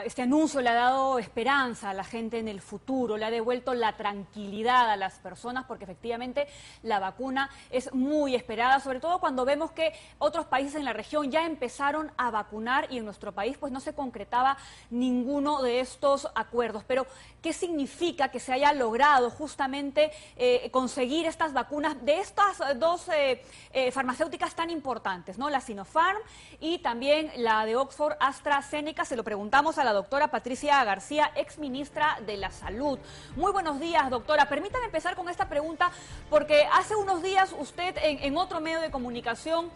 este anuncio le ha dado esperanza a la gente en el futuro, le ha devuelto la tranquilidad a las personas, porque efectivamente la vacuna es muy esperada, sobre todo cuando vemos que otros países en la región ya empezaron a vacunar y en nuestro país pues no se concretaba ninguno de estos acuerdos. Pero, ¿qué significa que se haya logrado justamente conseguir estas vacunas de estas dos farmacéuticas tan importantes, ¿no? La Sinopharm y también la de Oxford AstraZeneca? Se lo preguntamos a la doctora Patricia García, exministra de la Salud. Muy buenos días, doctora. Permítame empezar con esta pregunta porque hace unos días usted en otro medio de comunicación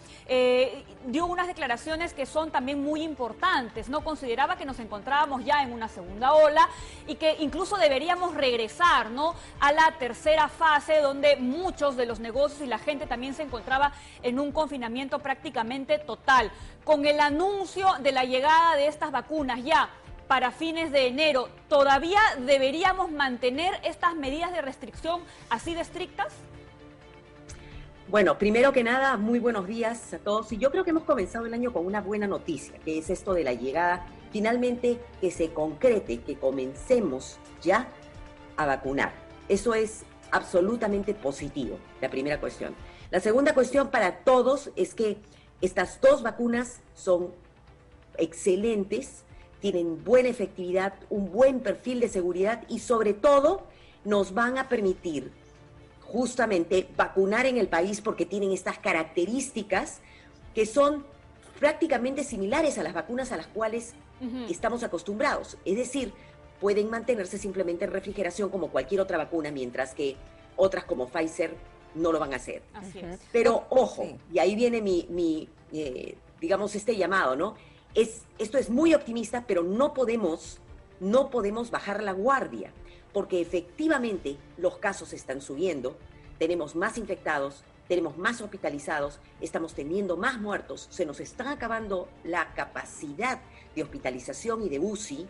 dio unas declaraciones que son también muy importantes, ¿no? Consideraba que nos encontrábamos ya en una segunda ola y que incluso deberíamos regresar, ¿no?, a la tercera fase, donde muchos de los negocios y la gente también se encontraba en un confinamiento prácticamente total. Con el anuncio de la llegada de estas vacunas ya para fines de enero, ¿todavía deberíamos mantener estas medidas de restricción así de estrictas? Bueno, primero que nada, muy buenos días a todos. Y yo creo que hemos comenzado el año con una buena noticia, que es esto de la llegada, finalmente que se concrete, que comencemos ya a vacunar. Eso es absolutamente positivo, la primera cuestión. La segunda cuestión para todos es que estas dos vacunas son excelentes, tienen buena efectividad, un buen perfil de seguridad y sobre todo nos van a permitir justamente vacunar en el país porque tienen estas características que son prácticamente similares a las vacunas a las cuales estamos acostumbrados. Es decir, pueden mantenerse simplemente en refrigeración como cualquier otra vacuna, mientras que otras como Pfizer no lo van a hacer. Así es. Pero ojo, Sí. y ahí viene digamos, este llamado, ¿no? Esto es muy optimista, pero no podemos bajar la guardia, porque efectivamente los casos están subiendo, tenemos más infectados, tenemos más hospitalizados, estamos teniendo más muertos, se nos está acabando la capacidad de hospitalización y de UCI,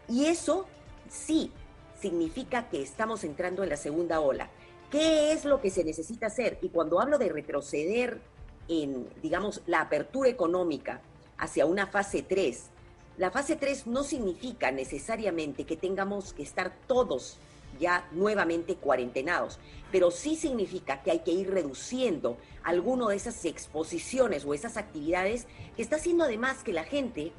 y eso sí significa que estamos entrando en la segunda ola. ¿Qué es lo que se necesita hacer? Y cuando hablo de retroceder en, digamos, la apertura económica hacia una fase 3, la fase 3 no significa necesariamente que tengamos que estar todos ya nuevamente cuarentenados, pero sí significa que hay que ir reduciendo alguna de esas exposiciones o esas actividades que está haciendo además que la gente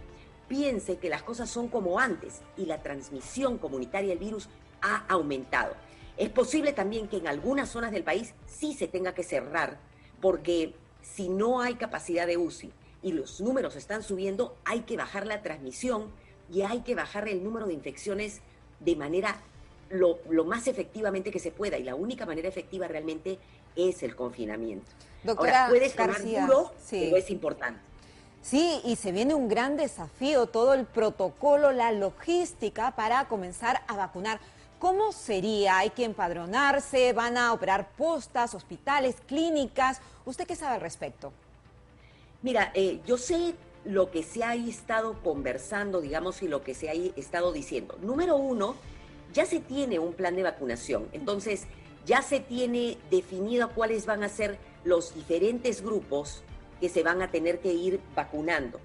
piense que las cosas son como antes y la transmisión comunitaria del virus ha aumentado. Es posible también que en algunas zonas del país sí se tenga que cerrar, porque si no hay capacidad de UCI y los números están subiendo, hay que bajar la transmisión y hay que bajar el número de infecciones de manera lo más efectivamente que se pueda. Y la única manera efectiva realmente es el confinamiento. Doctora Ahora, puede sonar García, duro, sí, pero es importante. Sí, y se viene un gran desafío, todo el protocolo, la logística para comenzar a vacunar. ¿Cómo sería? ¿Hay que empadronarse? ¿Van a operar postas, hospitales, clínicas? ¿Usted qué sabe al respecto? Mira, yo sé lo que se ha estado conversando, digamos, y lo que se ha estado diciendo. Número uno, ya se tiene un plan de vacunación, entonces ya se tiene definido cuáles van a ser los diferentes grupos que se van a tener que ir vacunando.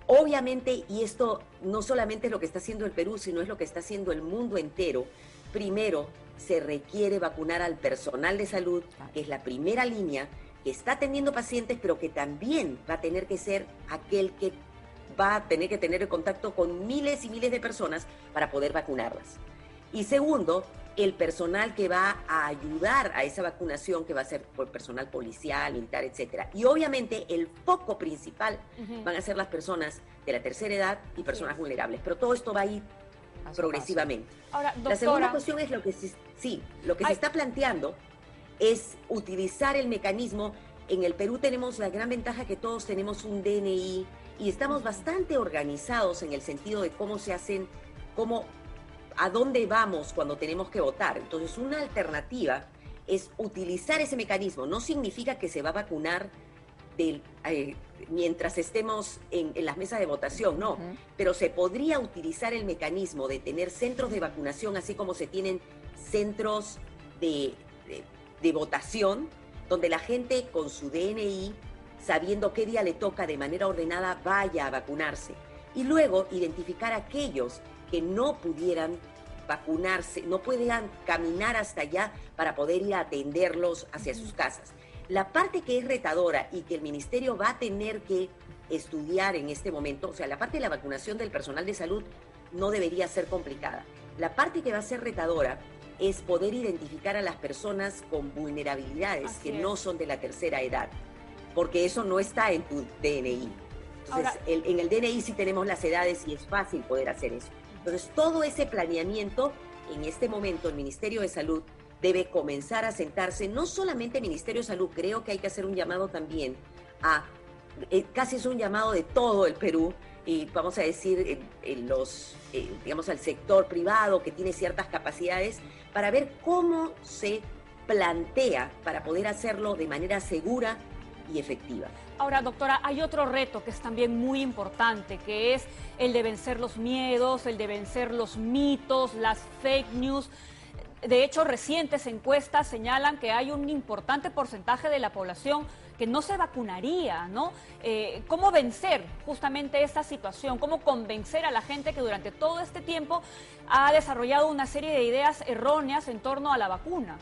Obviamente, y esto no solamente es lo que está haciendo el Perú, sino es lo que está haciendo el mundo entero, primero se requiere vacunar al personal de salud, que es la primera línea, que está atendiendo pacientes, pero que también va a tener que ser aquel que va a tener que tener el contacto con miles y miles de personas para poder vacunarlas. Y segundo, el personal que va a ayudar a esa vacunación, que va a ser por personal policial, militar, etcétera. Y obviamente el foco principal van a ser las personas de la tercera edad y personas vulnerables. Pero todo esto va a ir progresivamente. Ahora, doctora, la segunda cuestión es lo que se está planteando es utilizar el mecanismo. En el Perú tenemos la gran ventaja que todos tenemos un DNI y estamos bastante organizados en el sentido de cómo se hacen, a dónde vamos cuando tenemos que votar. Entonces, una alternativa es utilizar ese mecanismo. No significa que se va a vacunar mientras estemos en las mesas de votación, no. Pero se podría utilizar el mecanismo de tener centros de vacunación, así como se tienen centros de votación, donde la gente con su DNI, sabiendo qué día le toca de manera ordenada, vaya a vacunarse. y luego identificar a aquellos que no pudieran vacunarse, no puedan caminar hasta allá para poder ir a atenderlos hacia sus casas. La parte que es retadora y que el ministerio va a tener que estudiar en este momento, o sea, la parte de la vacunación del personal de salud no debería ser complicada. La parte que va a ser retadora es poder identificar a las personas con vulnerabilidades que no son de la tercera edad, porque eso no está en tu DNI. Entonces, en el DNI sí tenemos las edades y es fácil poder hacer eso. Entonces, todo ese planeamiento, en este momento, el Ministerio de Salud debe comenzar a sentarse, no solamente el Ministerio de Salud, creo que hay que hacer un llamado también a, casi es un llamado de todo el Perú, y vamos a decir, digamos, al sector privado que tiene ciertas capacidades, para ver cómo se plantea para poder hacerlo de manera segura y efectiva. Ahora, doctora, hay otro reto que es también muy importante, que es el de vencer los miedos, el de vencer los mitos, las fake news. De hecho, recientes encuestas señalan que hay un importante porcentaje de la población que no se vacunaría, ¿no? ¿Cómo vencer justamente esta situación? ¿Cómo convencer a la gente que durante todo este tiempo ha desarrollado una serie de ideas erróneas en torno a la vacuna?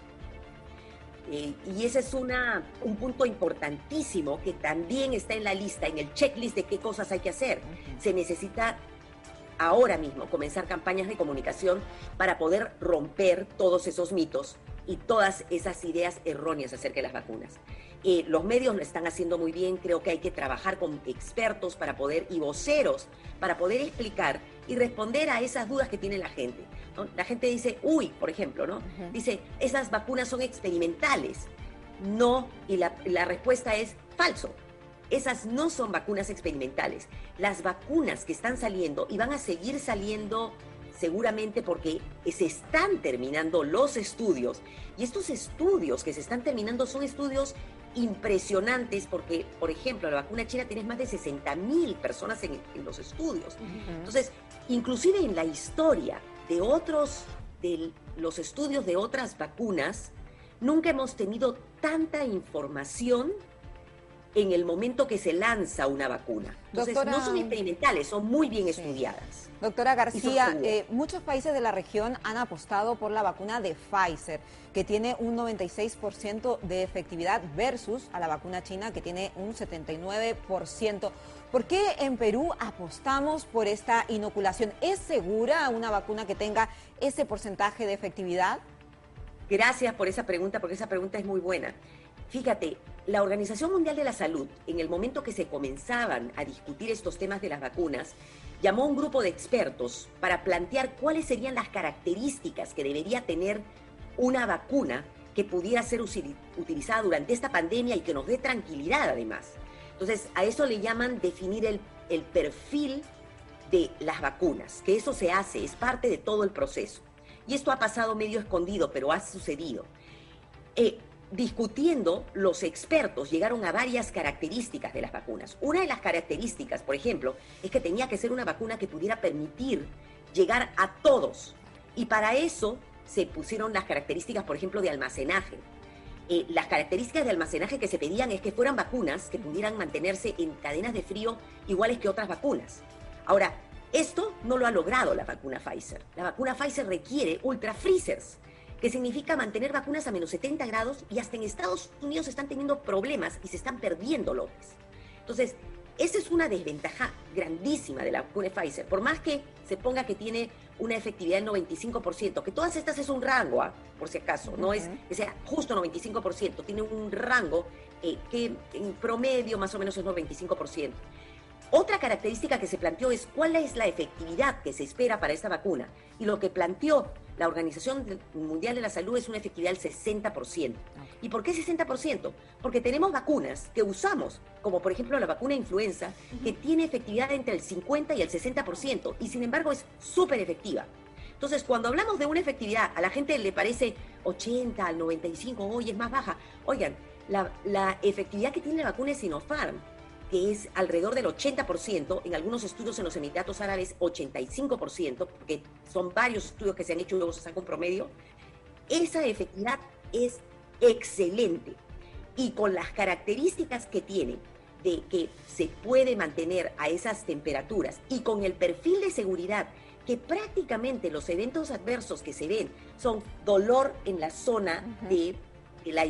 Y ese es un punto importantísimo que también está en la lista, en el checklist de qué cosas hay que hacer. Se necesita ahora mismo comenzar campañas de comunicación para poder romper todos esos mitos y todas esas ideas erróneas acerca de las vacunas. Los medios lo están haciendo muy bien, creo que hay que trabajar con expertos para poder, y voceros, para poder explicar y responder a esas dudas que tiene la gente, ¿no? La gente dice, uy, por ejemplo, ¿no? Dice, esas vacunas son experimentales. No, y la respuesta es falso. Esas no son vacunas experimentales. Las vacunas que están saliendo y van a seguir saliendo seguramente porque se están terminando los estudios. Y estos estudios que se están terminando son estudios impresionantes porque, por ejemplo, la vacuna china tiene más de 60,000 personas en los estudios. Entonces, inclusive en la historia de los estudios de otras vacunas, nunca hemos tenido tanta información en el momento que se lanza una vacuna. Entonces, doctora, no son experimentales, son muy bien estudiadas. Doctora García, muchos países de la región han apostado por la vacuna de Pfizer, que tiene un 96% de efectividad versus a la vacuna china, que tiene un 79%. ¿Por qué en Perú apostamos por esta inoculación? ¿Es segura una vacuna que tenga ese porcentaje de efectividad? Gracias por esa pregunta, porque esa pregunta es muy buena. Fíjate, la Organización Mundial de la Salud, en el momento que se comenzaban a discutir estos temas de las vacunas, llamó a un grupo de expertos para plantear cuáles serían las características que debería tener una vacuna que pudiera ser utilizada durante esta pandemia y que nos dé tranquilidad además. Entonces, a eso le llaman definir el perfil de las vacunas, que eso se hace, es parte de todo el proceso. Y esto ha pasado medio escondido, pero ha sucedido. Discutiendo, los expertos llegaron a varias características de las vacunas. Una de las características, por ejemplo, es que tenía que ser una vacuna que pudiera permitir llegar a todos. Y para eso se pusieron las características, por ejemplo, de almacenaje. Las características de almacenaje que se pedían es que fueran vacunas que pudieran mantenerse en cadenas de frío iguales que otras vacunas. Ahora, esto no lo ha logrado la vacuna Pfizer. La vacuna Pfizer requiere ultra freezers, que significa mantener vacunas a menos 70 grados, y hasta en Estados Unidos están teniendo problemas y se están perdiendo lotes. Entonces, esa es una desventaja grandísima de la vacuna Pfizer. Por más que se ponga que tiene una efectividad del 95%, que todas estas es un rango, por si acaso, no es que sea justo 95%, tiene un rango que en promedio más o menos es 95%. Otra característica que se planteó es cuál es la efectividad que se espera para esta vacuna. Y lo que planteó la Organización Mundial de la Salud es una efectividad del 60%. ¿Y por qué 60%? Porque tenemos vacunas que usamos, como por ejemplo la vacuna influenza, que tiene efectividad entre el 50 y el 60%, y sin embargo es súper efectiva. Entonces, cuando hablamos de una efectividad, a la gente le parece 80 al 95, hoy es más baja. Oigan, la efectividad que tiene la vacuna de Sinopharm, que es alrededor del 80%, en algunos estudios en los Emiratos Árabes 85%, porque son varios estudios que se han hecho y luego se saca un promedio, esa efectividad es excelente. Y con las características que tiene, de que se puede mantener a esas temperaturas y con el perfil de seguridad que prácticamente los eventos adversos que se ven son dolor en la zona de la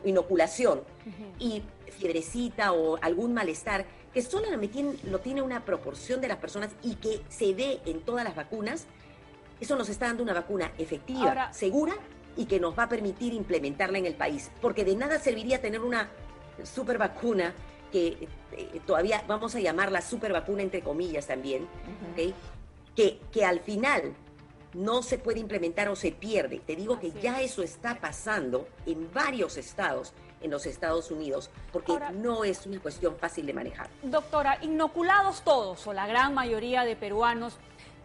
inoculación y fiebrecita o algún malestar, que solamente lo tiene una proporción de las personas y que se ve en todas las vacunas, eso nos está dando una vacuna efectiva, ahora, segura y que nos va a permitir implementarla en el país. Porque de nada serviría tener una super vacuna que todavía vamos a llamarla super vacuna entre comillas también, ¿okay? Que al final no se puede implementar o se pierde. Te digo que ya eso está pasando en varios estados en los Estados Unidos, porque ahora, no es una cuestión fácil de manejar. Doctora, inoculados todos o la gran mayoría de peruanos,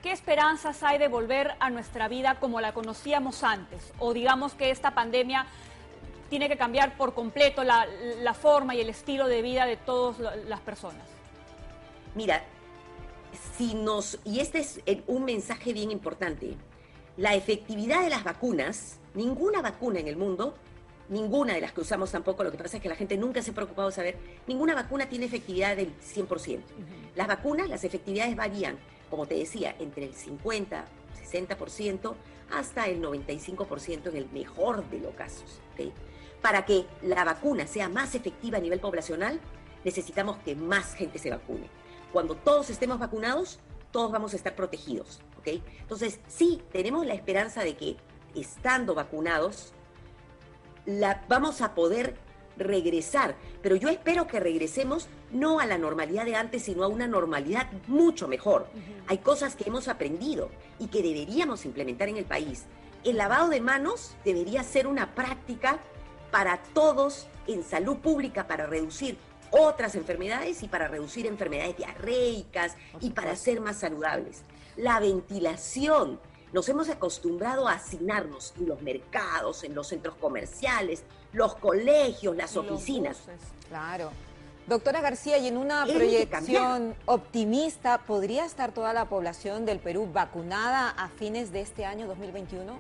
¿qué esperanzas hay de volver a nuestra vida como la conocíamos antes? O digamos que esta pandemia tiene que cambiar por completo la forma y el estilo de vida de todas las personas. Mira, y este es un mensaje bien importante, la efectividad de las vacunas, ninguna vacuna en el mundo, ninguna de las que usamos tampoco, lo que pasa es que la gente nunca se ha preocupado de saber, ninguna vacuna tiene efectividad del 100%. Las vacunas, las efectividades varían, como te decía, entre el 50, 60% hasta el 95% en el mejor de los casos. ¿Okay? Para que la vacuna sea más efectiva a nivel poblacional, necesitamos que más gente se vacune. Cuando todos estemos vacunados, todos vamos a estar protegidos. ¿Okay? Entonces, sí, tenemos la esperanza de que estando vacunados, vamos a poder regresar, pero yo espero que regresemos no a la normalidad de antes, sino a una normalidad mucho mejor. Hay cosas que hemos aprendido y que deberíamos implementar en el país. El lavado de manos debería ser una práctica para todos en salud pública para reducir otras enfermedades y para reducir enfermedades diarreicas y para ser más saludables. La ventilación. Nos hemos acostumbrado a hacinarnos en los mercados, en los centros comerciales, los colegios, las oficinas. Claro. Doctora García, y en una proyección optimista, ¿podría estar toda la población del Perú vacunada a fines de este año 2021?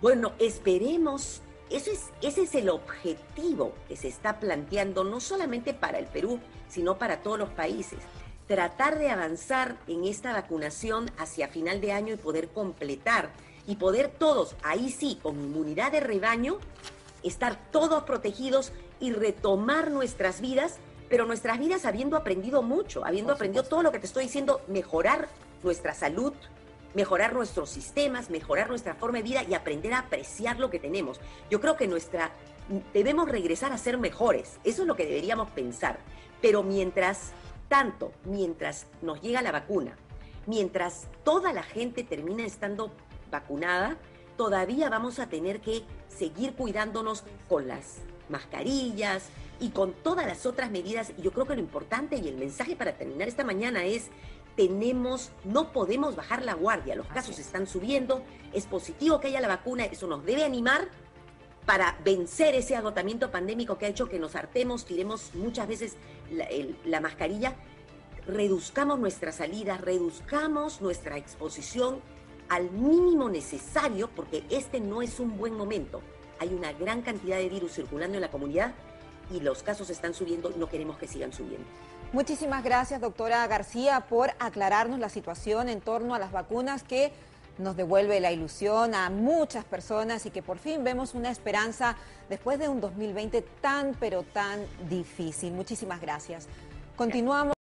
Bueno, esperemos. Ese es el objetivo que se está planteando, no solamente para el Perú, sino para todos los países. Tratar de avanzar en esta vacunación hacia final de año y poder completar y poder todos, ahí sí, con inmunidad de rebaño, estar todos protegidos y retomar nuestras vidas, pero nuestras vidas habiendo aprendido mucho, habiendo aprendido todo lo que te estoy diciendo, mejorar nuestra salud, mejorar nuestros sistemas, mejorar nuestra forma de vida y aprender a apreciar lo que tenemos. Yo creo que debemos regresar a ser mejores, eso es lo que deberíamos pensar, pero mientras nos llega la vacuna, mientras toda la gente termina estando vacunada, todavía vamos a tener que seguir cuidándonos con las mascarillas y con todas las otras medidas. Y yo creo que lo importante y el mensaje para terminar esta mañana es, no podemos bajar la guardia, los casos están subiendo, es positivo que haya la vacuna, eso nos debe animar para vencer ese agotamiento pandémico que ha hecho que nos hartemos, tiremos muchas veces la mascarilla, reduzcamos nuestras salidas, reduzcamos nuestra exposición al mínimo necesario, porque este no es un buen momento. Hay una gran cantidad de virus circulando en la comunidad y los casos están subiendo y no queremos que sigan subiendo. Muchísimas gracias, doctora García, por aclararnos la situación en torno a las vacunas que nos devuelve la ilusión a muchas personas y que por fin vemos una esperanza después de un 2020 tan, pero tan difícil. Muchísimas gracias. Continuamos.